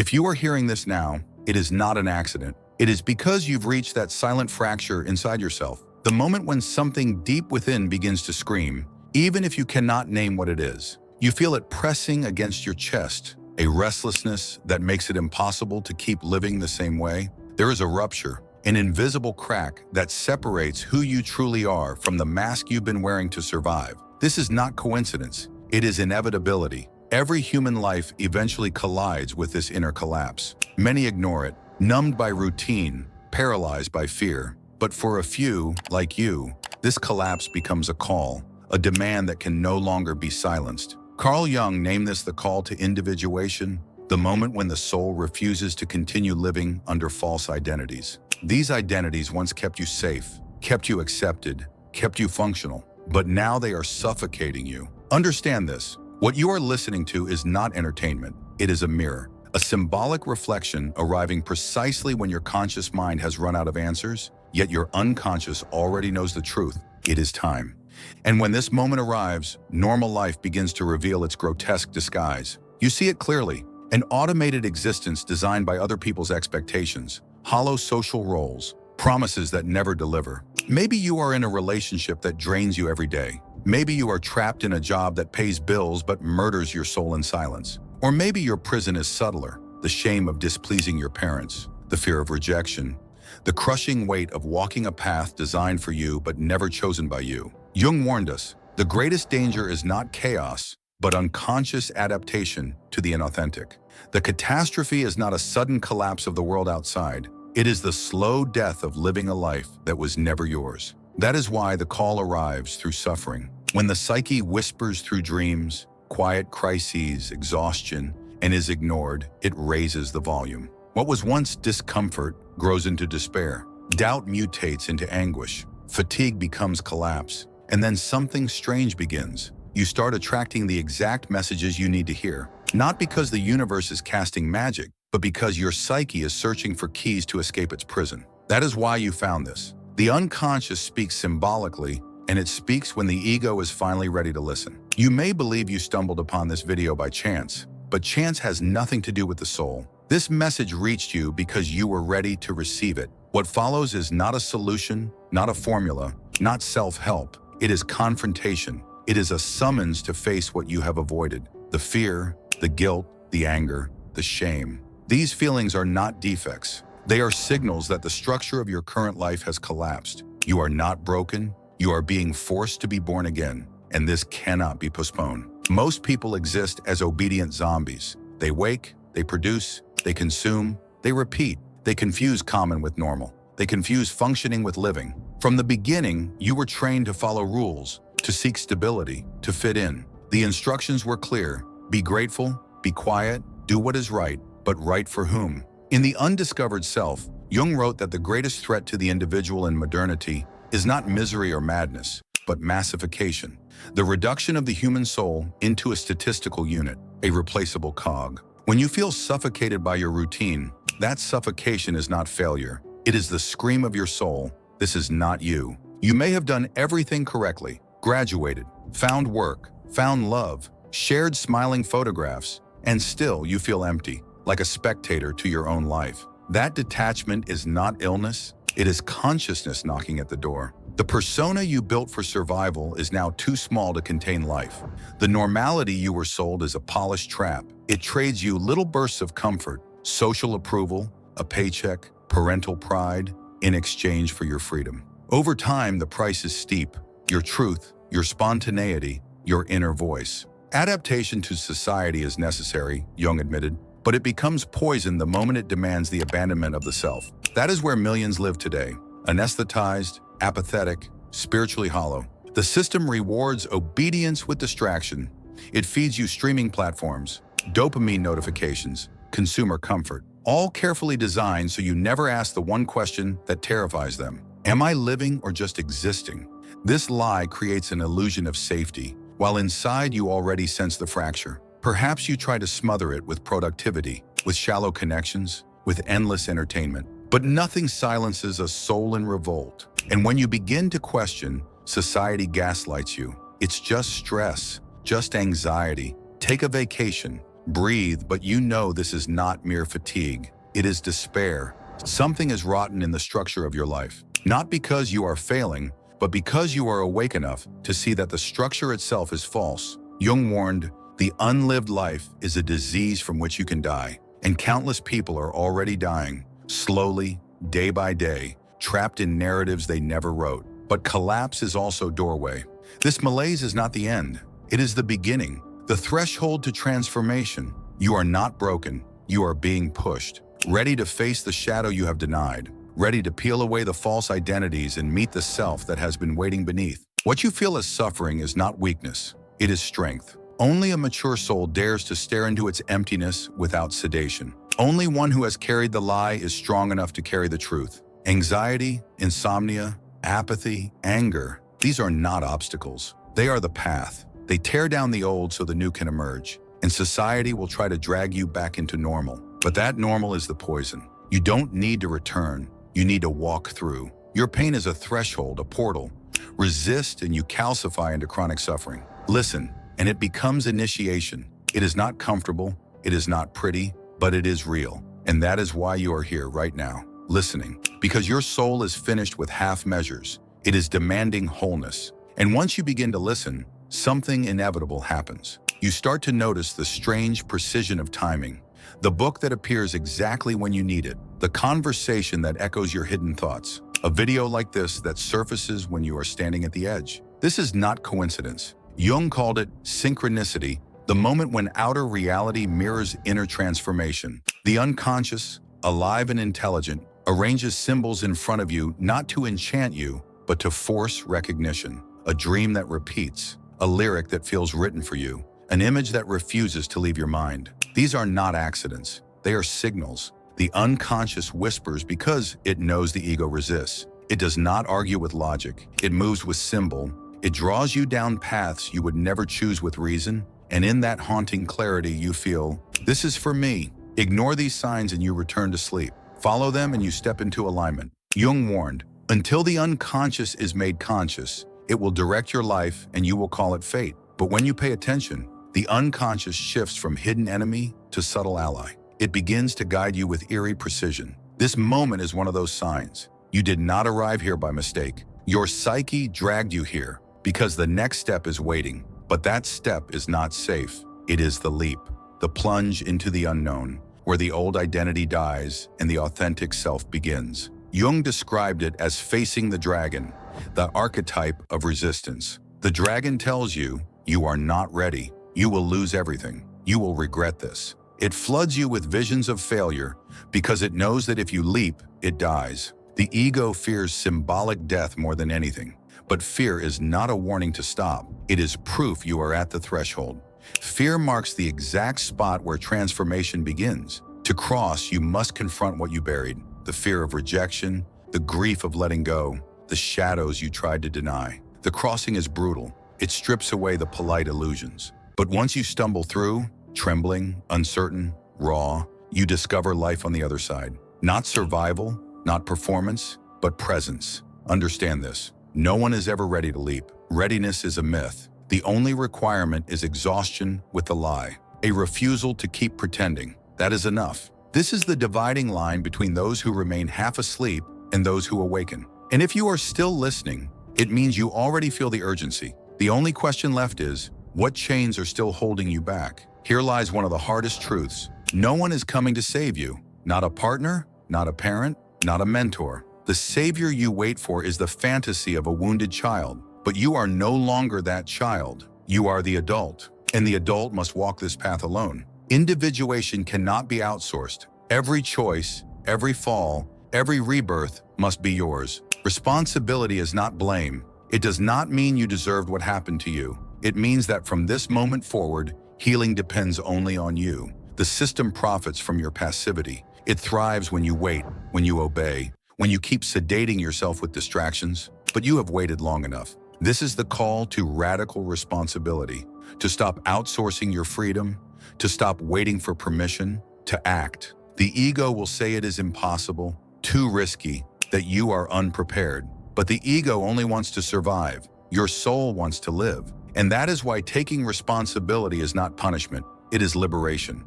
If you are hearing this now, it is not an accident. It is because you've reached that silent fracture inside yourself. The moment when something deep within begins to scream, even if you cannot name what it is. You feel it pressing against your chest, a restlessness that makes it impossible to keep living the same way. There is a rupture, an invisible crack that separates who you truly are from the mask you've been wearing to survive. This is not coincidence, it is inevitability. Every human life eventually collides with this inner collapse. Many ignore it, numbed by routine, paralyzed by fear. But for a few, like you, this collapse becomes a call, a demand that can no longer be silenced. Carl Jung named this the call to individuation, the moment when the soul refuses to continue living under false identities. These identities once kept you safe, kept you accepted, kept you functional, but now they are suffocating you. Understand this. What you are listening to is not entertainment. It is a mirror, a symbolic reflection arriving precisely when your conscious mind has run out of answers, yet your unconscious already knows the truth. It is time. And when this moment arrives, normal life begins to reveal its grotesque disguise. You see it clearly, an automated existence designed by other people's expectations, hollow social roles, promises that never deliver. Maybe you are in a relationship that drains you every day. Maybe you are trapped in a job that pays bills but murders your soul in silence. Or maybe your prison is subtler, the shame of displeasing your parents, the fear of rejection, the crushing weight of walking a path designed for you but never chosen by you. Jung warned us, the greatest danger is not chaos, but unconscious adaptation to the inauthentic. The catastrophe is not a sudden collapse of the world outside. It is the slow death of living a life that was never yours. That is why the call arrives through suffering. When the psyche whispers through dreams, quiet crises, exhaustion, and is ignored, it raises the volume. What was once discomfort grows into despair. Doubt mutates into anguish. Fatigue becomes collapse. And then something strange begins. You start attracting the exact messages you need to hear. Not because the universe is casting magic, but because your psyche is searching for keys to escape its prison. That is why you found this. The unconscious speaks symbolically, and it speaks when the ego is finally ready to listen. You may believe you stumbled upon this video by chance, but chance has nothing to do with the soul. This message reached you because you were ready to receive it. What follows is not a solution, not a formula, not self-help. It is confrontation. It is a summons to face what you have avoided. The fear, the guilt, the anger, the shame. These feelings are not defects. They are signals that the structure of your current life has collapsed. You are not broken. You are being forced to be born again, and this cannot be postponed. Most people exist as obedient zombies. They wake, they produce, they consume, they repeat. They confuse common with normal. They confuse functioning with living. From the beginning, you were trained to follow rules, to seek stability, to fit in. The instructions were clear. Be grateful, be quiet, do what is right, but right for whom? In The Undiscovered Self, Jung wrote that the greatest threat to the individual in modernity is not misery or madness, but massification. The reduction of the human soul into a statistical unit, a replaceable cog. When you feel suffocated by your routine, that suffocation is not failure. It is the scream of your soul. This is not you. You may have done everything correctly, graduated, found work, found love, shared smiling photographs, and still you feel empty, like a spectator to your own life. That detachment is not illness, it is consciousness knocking at the door. The persona you built for survival is now too small to contain life. The normality you were sold is a polished trap. It trades you little bursts of comfort, social approval, a paycheck, parental pride, in exchange for your freedom. Over time, the price is steep. Your truth, your spontaneity, your inner voice. Adaptation to society is necessary, Jung admitted, but it becomes poison the moment it demands the abandonment of the self. That is where millions live today, anesthetized, apathetic, spiritually hollow. The system rewards obedience with distraction. It feeds you streaming platforms, dopamine notifications, consumer comfort, all carefully designed so you never ask the one question that terrifies them. Am I living or just existing? This lie creates an illusion of safety, while inside you already sense the fracture. Perhaps you try to smother it with productivity, with shallow connections, with endless entertainment. But nothing silences a soul in revolt. And when you begin to question, society gaslights you. It's just stress, just anxiety. Take a vacation. breathe, but you know this is not mere fatigue. It is despair. Something is rotten in the structure of your life. Not because you are failing, but because you are awake enough to see that the structure itself is false. Jung warned, the unlived life is a disease from which you can die, and countless people are already dying, slowly, day by day, trapped in narratives they never wrote. But collapse is also doorway. This malaise is not the end. It is the beginning, the threshold to transformation. You are not broken. You are being pushed, ready to face the shadow you have denied, ready to peel away the false identities and meet the self that has been waiting beneath. What you feel as suffering is not weakness. It is strength. Only a mature soul dares to stare into its emptiness without sedation. Only one who has carried the lie is strong enough to carry the truth. Anxiety, insomnia, apathy, anger, these are not obstacles. They are the path. They tear down the old so the new can emerge, and society will try to drag you back into normal. But that normal is the poison. You don't need to return. You need to walk through. Your pain is a threshold, a portal. Resist and you calcify into chronic suffering. Listen, and it becomes initiation. It is not comfortable, it is not pretty, but it is real. And that is why you are here right now, listening. Because your soul is finished with half measures. It is demanding wholeness. And once you begin to listen, something inevitable happens. You start to notice the strange precision of timing. The book that appears exactly when you need it. The conversation that echoes your hidden thoughts. A video like this that surfaces when you are standing at the edge. This is not coincidence. Jung called it synchronicity, the moment when outer reality mirrors inner transformation. The unconscious, alive and intelligent, arranges symbols in front of you not to enchant you, but to force recognition. A dream that repeats, a lyric that feels written for you, an image that refuses to leave your mind. These are not accidents. They are signals. The unconscious whispers because it knows the ego resists. It does not argue with logic. It moves with symbol. It draws you down paths you would never choose with reason, and in that haunting clarity you feel, this is for me. Ignore these signs and you return to sleep. Follow them and you step into alignment. Jung warned, until the unconscious is made conscious, it will direct your life and you will call it fate. But when you pay attention, the unconscious shifts from hidden enemy to subtle ally. It begins to guide you with eerie precision. This moment is one of those signs. You did not arrive here by mistake. Your psyche dragged you here because the next step is waiting. But that step is not safe. It is the leap, the plunge into the unknown, where the old identity dies and the authentic self begins. Jung described it as facing the dragon, the archetype of resistance. The dragon tells you, you are not ready. You will lose everything. You will regret this. It floods you with visions of failure because it knows that if you leap, it dies. The ego fears symbolic death more than anything. But fear is not a warning to stop. It is proof you are at the threshold. Fear marks the exact spot where transformation begins. To cross, you must confront what you buried. The fear of rejection, the grief of letting go, the shadows you tried to deny. The crossing is brutal. It strips away the polite illusions. But once you stumble through, trembling, uncertain, raw, you discover life on the other side. Not survival, not performance, but presence. Understand this. No one is ever ready to leap. Readiness is a myth. The only requirement is exhaustion with the lie. A refusal to keep pretending. That is enough. This is the dividing line between those who remain half asleep and those who awaken. And if you are still listening, it means you already feel the urgency. The only question left is, what chains are still holding you back? Here lies one of the hardest truths. No one is coming to save you. Not a partner, not a parent, not a mentor. The savior you wait for is the fantasy of a wounded child. But you are no longer that child. You are the adult. And the adult must walk this path alone. Individuation cannot be outsourced. Every choice, every fall, every rebirth must be yours. Responsibility is not blame. It does not mean you deserved what happened to you. It means that from this moment forward, healing depends only on you. The system profits from your passivity. It thrives when you wait, when you obey, when you keep sedating yourself with distractions. But you have waited long enough. This is the call to radical responsibility, to stop outsourcing your freedom, to stop waiting for permission, to act. The ego will say it is impossible, too risky, that you are unprepared. But the ego only wants to survive. Your soul wants to live. And that is why taking responsibility is not punishment. It is liberation.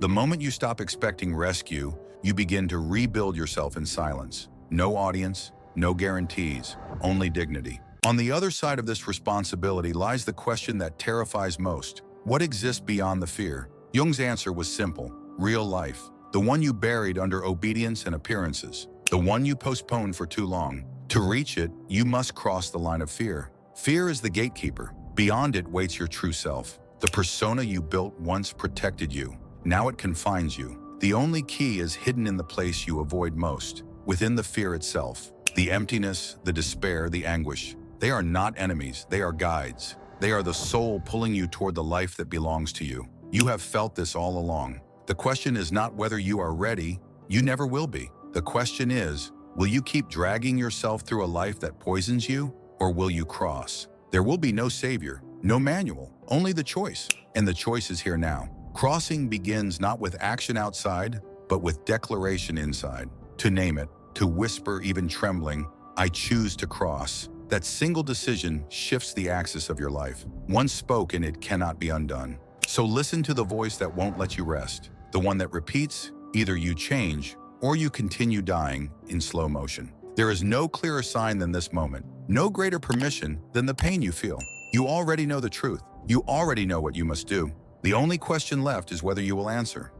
The moment you stop expecting rescue, you begin to rebuild yourself in silence. No audience, no guarantees, only dignity. On the other side of this responsibility lies the question that terrifies most. What exists beyond the fear? Jung's answer was simple: real life. The one you buried under obedience and appearances. The one you postponed for too long. To reach it, you must cross the line of fear. Fear is the gatekeeper. Beyond it waits your true self. The persona you built once protected you. Now it confines you. The only key is hidden in the place you avoid most, within the fear itself. The emptiness, the despair, the anguish. They are not enemies, they are guides. They are the soul pulling you toward the life that belongs to you. You have felt this all along. The question is not whether you are ready, you never will be. The question is, will you keep dragging yourself through a life that poisons you, or will you cross? There will be no savior, no manual, only the choice. And the choice is here now. Crossing begins not with action outside, but with declaration inside. To name it, to whisper even trembling, I choose to cross. That single decision shifts the axis of your life. Once spoken, it cannot be undone. So listen to the voice that won't let you rest. The one that repeats, either you change or you continue dying in slow motion. There is no clearer sign than this moment, no greater permission than the pain you feel. You already know the truth. You already know what you must do. The only question left is whether you will answer.